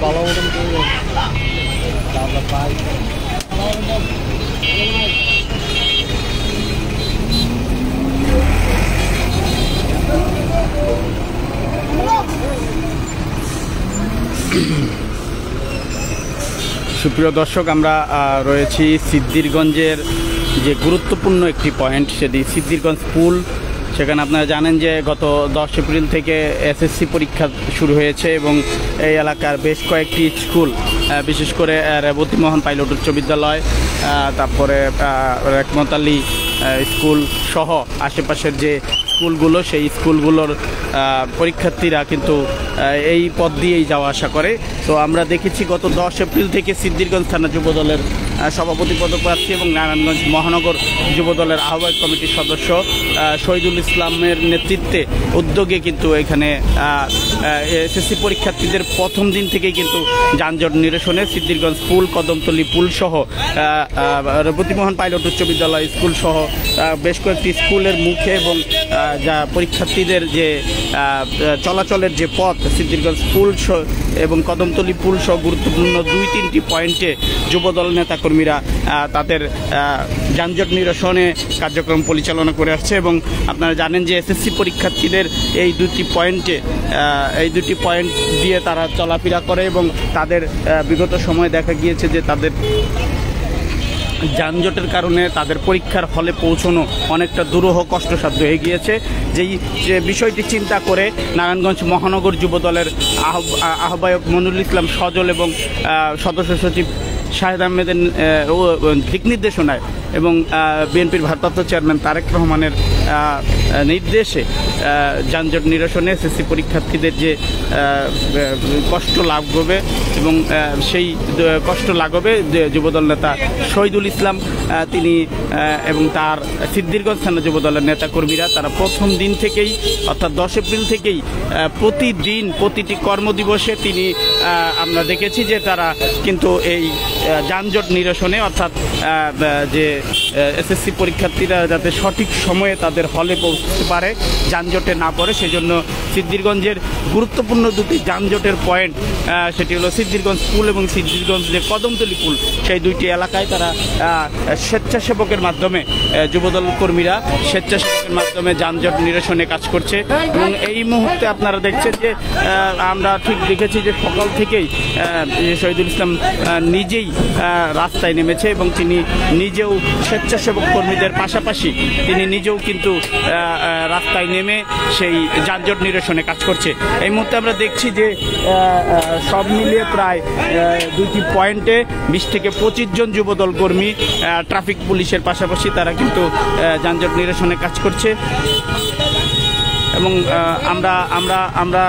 ভালো মতন পাই সুপ্রিয় দর্শক, আমরা রয়েছি সিদ্ধিরগঞ্জের যে গুরুত্বপূর্ণ একটি পয়েন্ট, সেটি সিদ্ধিরগঞ্জ পুল। সেখানে আপনারা জানেন যে গত 10 এপ্রিল থেকে এসএসসি পরীক্ষা শুরু হয়েছে এবং এই এলাকার বেশ কয়েকটি স্কুল, বিশেষ করে রেবতীমোহন পাইলট উচ্চ বিদ্যালয়, তারপরে রেকমত আলী স্কুল সহ আশেপাশের যে স্কুলগুলো, সেই স্কুলগুলোর পরীক্ষার্থীরা কিন্তু এই পথ দিয়েই যাওয়া আসা করে। তো আমরা দেখেছি গত 10 এপ্রিল থেকে সিদ্ধিরগঞ্জ থানা যুবদলের সভাপতি পদপ্রার্থী এবং নারায়ণগঞ্জ মহানগর যুবদলের আহ্বায়ক কমিটির সদস্য শহীদুল ইসলামের নেতৃত্বে উদ্যোগে কিন্তু এখানে এসএসসি পরীক্ষার্থীদের প্রথম দিন থেকেই কিন্তু যানজট নিরসনে সিদ্ধিরগঞ্জ পুল, কদমতলী পুল সহ রেবতীমোহন পাইলট উচ্চ বিদ্যালয় স্কুল সহ বেশ কয়েকটি স্কুলের মুখে এবং যা পরীক্ষার্থীদের যে চলাচলের যে পথ, সিদ্ধিরগঞ্জ পুল এবং কদমতলী পুল সহ গুরুত্বপূর্ণ 2-3টি পয়েন্টে যুবদল নেতাকর্মীরা তাদের যানজট নিরসনে কার্যক্রম পরিচালনা করে আসছে। এবং আপনারা জানেন যে এসএসসি পরীক্ষার্থীদের এই দুটি পয়েন্ট দিয়ে তারা চলাফেরা করে এবং তাদের বিগত সময়ে দেখা গিয়েছে যে তাদের যানজটের কারণে তাদের পরীক্ষার হলে পৌঁছানো অনেকটা দুরূহ কষ্টসাধ্য হয়ে গিয়েছে। যেই বিষয়টি চিন্তা করে নারায়ণগঞ্জ মহানগর যুবদলের আহ্বায়ক মনুল ইসলাম সজল এবং সদস্য সচিব শাহেদ আহমেদের দিক নির্দেশনায় এবং বিএনপির ভারপ্রাপ্ত চেয়ারম্যান তারেক রহমানের নির্দেশে যানজট নিরসনে এসএসসি পরীক্ষার্থীদের যে কষ্ট লাঘবে এবং সেই কষ্ট লাঘবে যুবদল নেতা শহীদুল ইসলাম তিনি এবং তার সিদ্ধিরগঞ্জ থানা যুবদলের নেতাকর্মীরা তারা প্রথম দিন থেকেই অর্থাৎ 10 এপ্রিল থেকেই প্রতিদিন প্রতিটি কর্মদিবসে তিনি আমরা দেখেছি যে তারা কিন্তু এই যানজট নিরসনে অর্থাৎ যে এসএসসি পরীক্ষার্থীরা যাতে সঠিক সময়ে তাদের হলে পৌঁছতে পারে, যানজটে না পড়ে, সেজন্য সিদ্ধিরগঞ্জের গুরুত্বপূর্ণ দুটি যানজটের পয়েন্ট, সেটি হলো সিদ্ধিরগঞ্জ পুল এবং সিদ্ধিরগঞ্জ যে কদমতলী পুল, সেই দুইটি এলাকায় তারা স্বেচ্ছাসেবকের মাধ্যমে যুবদল কর্মীরা স্বেচ্ছাসেবকের মাধ্যমে যানজট নিরসনে কাজ করছে। এবং এই মুহূর্তে আপনারা দেখছেন যে আমরা ঠিক দেখেছি যে সকাল থেকেই শহীদুল ইসলাম নিজেই রাস্তায় নেমেছে এবং তিনি নিজেও স্বেচ্ছাসেবক কর্মীদের পাশাপাশি তিনি নিজেও কিন্তু রাস্তায় নেমে সেই যানজট নিরসনে কাজ করছে। এই মুহূর্তে আমরা দেখছি যে সব মিলিয়ে প্রায় দুটি পয়েন্টে 20 থেকে 25 জন যুবদল কর্মী ট্রাফিক পুলিশের পাশাপাশি তারা কিন্তু যানজট নিরসনে কাজ করছে। এবং আমরা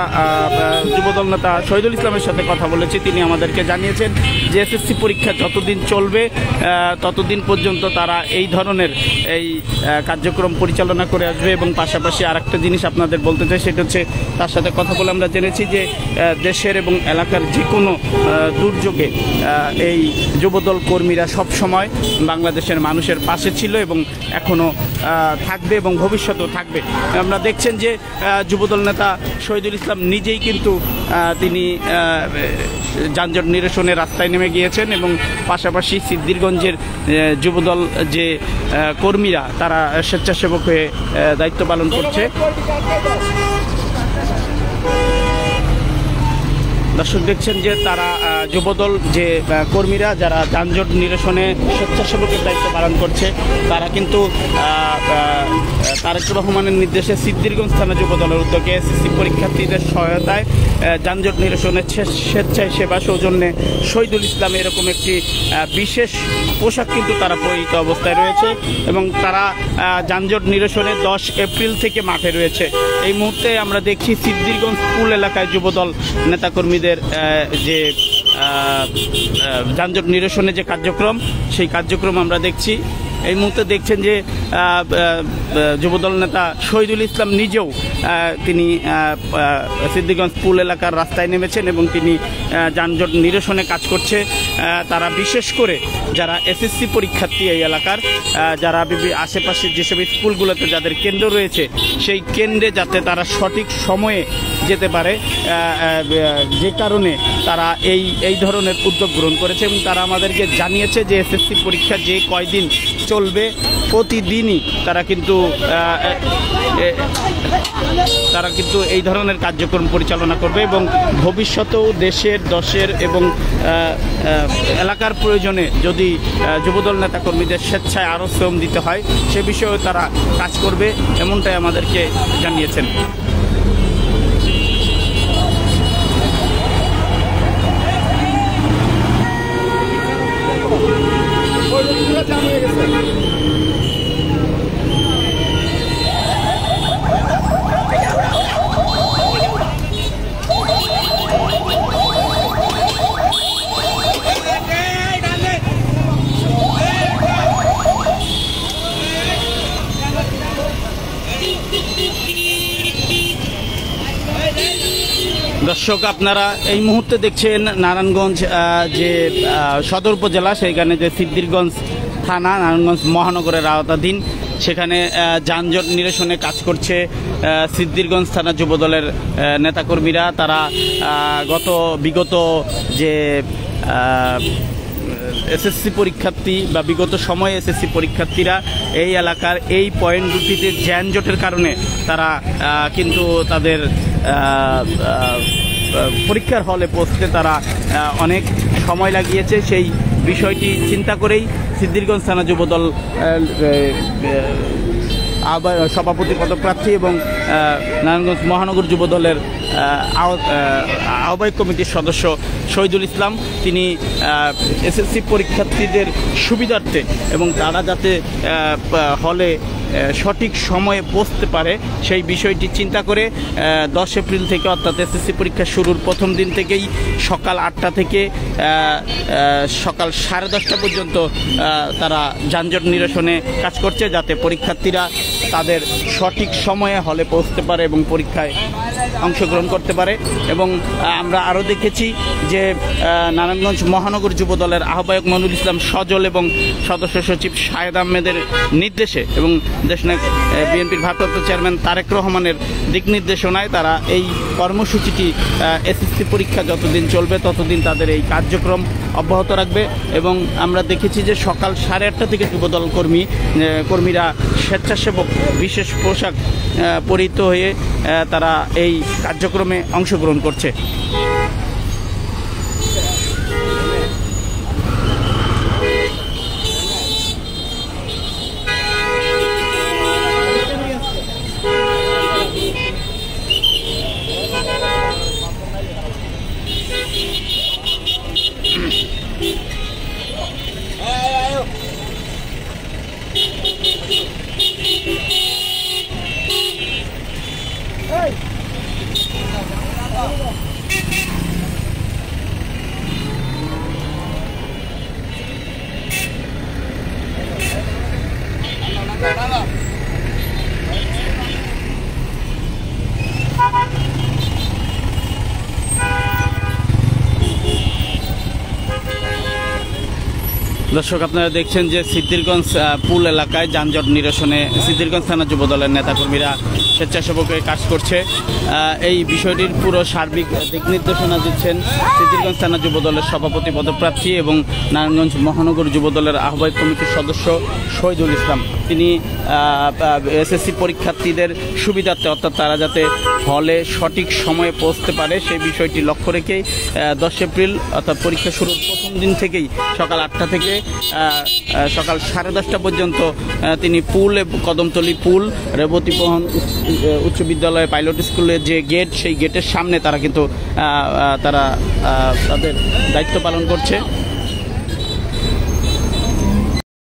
যুবদল নেতা শহীদুল ইসলামের সাথে কথা বলেছি। তিনি আমাদেরকে জানিয়েছেন যে এসএসসি পরীক্ষা যতদিন চলবে ততদিন পর্যন্ত তারা এই ধরনের এই কার্যক্রম পরিচালনা করে আসবে। এবং পাশাপাশি আরেকটা জিনিস আপনাদের বলতে চাই, সেটা হচ্ছে তার সাথে কথা বলে আমরা জেনেছি যে দেশের এবং এলাকার যে কোনো দুর্যোগে এই যুবদল কর্মীরা সব সময় বাংলাদেশের মানুষের পাশে ছিল এবং এখনও থাকবে এবং ভবিষ্যতেও থাকবে। আমরা দেখছেন যে যুবদল নেতা শহীদুল ইসলাম নিজেই কিন্তু তিনি যানজট নিরসনে রাস্তায় নেমে গিয়েছেন এবং পাশাপাশি সিদ্ধিরগঞ্জের যুবদল যে কর্মীরা তারা স্বেচ্ছাসেবক হয়ে দায়িত্ব পালন করছে। দর্শক দেখছেন যে তারা যুবদল যে কর্মীরা যারা যানজট নিরসনে স্বেচ্ছাসেবকের দায়িত্ব পালন করছে তারা কিন্তু তারেক রহমানের নির্দেশে সিদ্ধিরগঞ্জ থানা যুবদলের উদ্যোগে এসএসসি পরীক্ষার্থীদের সহায়তায় যানজট নিরসনের স্বেচ্ছায় সেবা সৌজন্যে শহীদুল ইসলাম এরকম একটি বিশেষ পোশাক কিন্তু তারা পরিহিত অবস্থায় রয়েছে এবং তারা যানজট নিরসনে 10 এপ্রিল থেকে মাঠে রয়েছে। এই মুহূর্তে আমরা দেখছি সিদ্ধিরগঞ্জ পুল এলাকায় যুবদল নেতাকর্মীদের যে যানজট নিরসনে যে কার্যক্রম, সেই কার্যক্রম আমরা দেখছি। এই মুহূর্তে দেখছেন যে যুবদল নেতা শহীদুল ইসলাম নিজেও তিনি সিদ্দিকগঞ্জ পুল এলাকার রাস্তায় নেমেছেন এবং তিনি যানজট নিরসনে কাজ করছে। তারা বিশেষ করে যারা এসএসসি পরীক্ষার্থী এই এলাকার, যারা আশেপাশে যেসব স্কুলগুলোতে যাদের কেন্দ্র রয়েছে সেই কেন্দ্রে যাতে তারা সঠিক সময়ে যেতে পারে, যে কারণে তারা এই ধরনের উদ্যোগ গ্রহণ করেছে। এবং তারা আমাদেরকে জানিয়েছে যে এসএসসি পরীক্ষা যে কয়দিন চলবে প্রতিদিনই তারা কিন্তু এই ধরনের কার্যক্রম পরিচালনা করবে এবং ভবিষ্যতেও দশের এবং এলাকার প্রয়োজনে যদি যুবদল নেতাকর্মীদের স্বেচ্ছায় আরও শ্রম দিতে হয় সে বিষয়েও তারা কাজ করবে, এমনটাই আমাদেরকে জানিয়েছেন। দর্শক, আপনারা এই মুহূর্তে দেখছেন নারায়ণগঞ্জ যে সদর উপজেলা, সেইখানে যে সিদ্দিরগঞ্জ থানা নারায়ণগঞ্জ মহানগরের আওতাধীন, সেখানে যানজট নিরসনে কাজ করছে সিদ্দিরগঞ্জ থানা যুবদলের নেতাকর্মীরা। তারা বিগত যে এসএসসি পরীক্ষার্থী বা বিগত সময়ে এসএসসি পরীক্ষার্থীরা এই এলাকার এই পয়েন্ট দুটিতে যানজটের কারণে তারা কিন্তু তাদের পরীক্ষার হলে পৌঁছতে তারা অনেক সময় লাগিয়েছে। সেই বিষয়টি চিন্তা করেই সিদ্দিরগঞ্জ থানা যুবদল সভাপতি পদপ্রার্থী এবং নারায়ণগঞ্জ মহানগর যুবদলের আহ্বায়ক কমিটির সদস্য শহীদুল ইসলাম, তিনি এসএসসি পরীক্ষার্থীদের সুবিধার্থে এবং তারা যাতে হলে সঠিক সময়ে পৌঁছতে পারে সেই বিষয়টি চিন্তা করে 10 এপ্রিল থেকে, অর্থাৎ এসএসসি পরীক্ষা শুরুর প্রথম দিন থেকেই সকাল 8টা থেকে সকাল 10:30 পর্যন্ত তারা যানজট নিরসনে কাজ করছে, যাতে পরীক্ষার্থীরা তাদের সঠিক সময়ে হলে পৌঁছতে পারে এবং পরীক্ষায় অংশগ্রহণ করতে পারে। এবং আমরা আরও দেখেছি যে নারায়ণগঞ্জ মহানগর যুবদলের আহ্বায়ক মনুল ইসলাম সজল এবং সদস্য সচিব শাহেদ আহমেদের নির্দেশে এবং দেশনায়ক বিএনপির ভারপ্রাপ্ত চেয়ারম্যান তারেক রহমানের দিক নির্দেশনায় তারা এই কর্মসূচিটি এসএসসি পরীক্ষা যতদিন চলবে ততদিন তাদের এই কার্যক্রম অব্যাহত রাখবে। এবং আমরা দেখেছি যে সকাল 8:30 থেকে যুবদল কর্মীরা স্বেচ্ছাসেবক বিশেষ পোশাক পরিহিত হয়ে তারা এই কার্যক্রমে অংশগ্রহণ করছে। দর্শক, আপনারা দেখছেন যে সিদ্দিরগঞ্জ পুল এলাকায় যানজট নিরসনে সিদ্দিরগঞ্জ থানা যুবদলের নেতাকর্মীরা স্বেচ্ছাসেবকের কাজ করছে। এই বিষয়টির পুরো সার্বিক দিক নির্দেশনা দিচ্ছেন সিদ্দিরগঞ্জ থানা যুবদলের সভাপতি পদপ্রার্থী এবং নারায়ণগঞ্জ মহানগর যুবদলের আহ্বায়ক কমিটির সদস্য শহীদুল ইসলাম। তিনি এসএসসি পরীক্ষার্থীদের সুবিধার্থে, অর্থাৎ তারা যাতে হলে সঠিক সময়ে পৌঁছতে পারে সেই বিষয়টি লক্ষ্য রেখেই 10 এপ্রিল অর্থাৎ পরীক্ষা শুরুর প্রথম দিন থেকেই সকাল 8টা থেকে সকাল 10:30 পর্যন্ত তিনি পুল, কদমতলী পুল, রেবতীপহন উচ্চ বিদ্যালয় পাইলট স্কুলের যে গেট, সেই গেটের সামনে তারা কিন্তু তাদের দায়িত্ব পালন করছে।